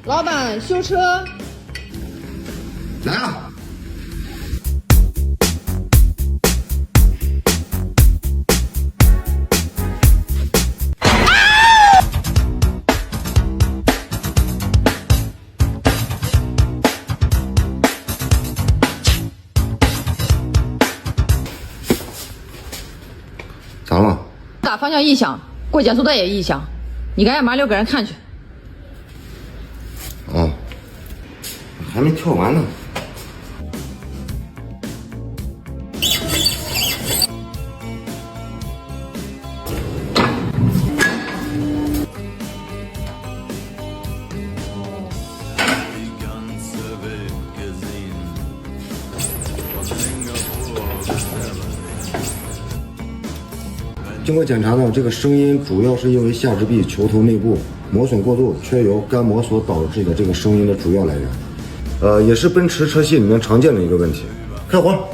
老板，修车。来啊！咋了？打方向异响，过减速带也异响，你赶紧麻溜给人看去。哦，还没跳完呢。经过检查呢，这个声音主要是因为下支臂球头内部磨损过度、缺油、干磨所导致的这个声音的主要来源，也是奔驰车系里面常见的一个问题。开火。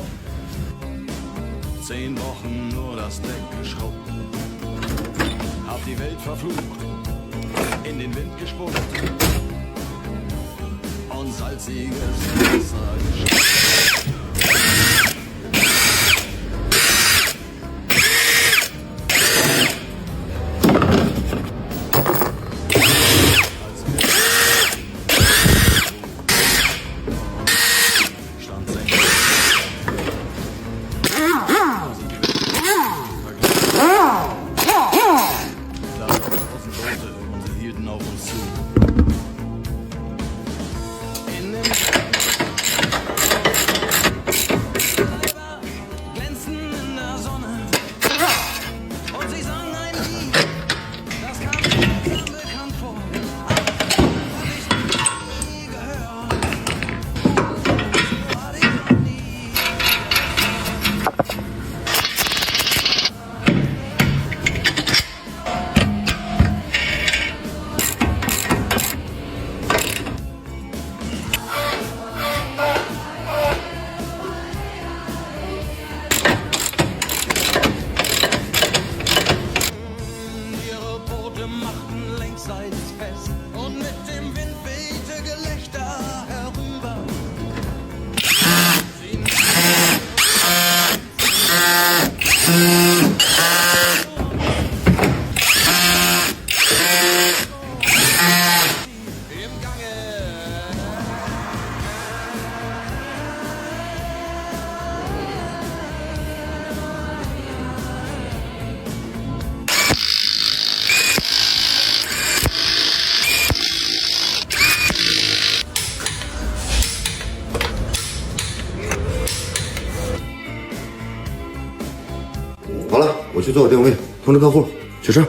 好了，我去做个定位，通知客户，取车。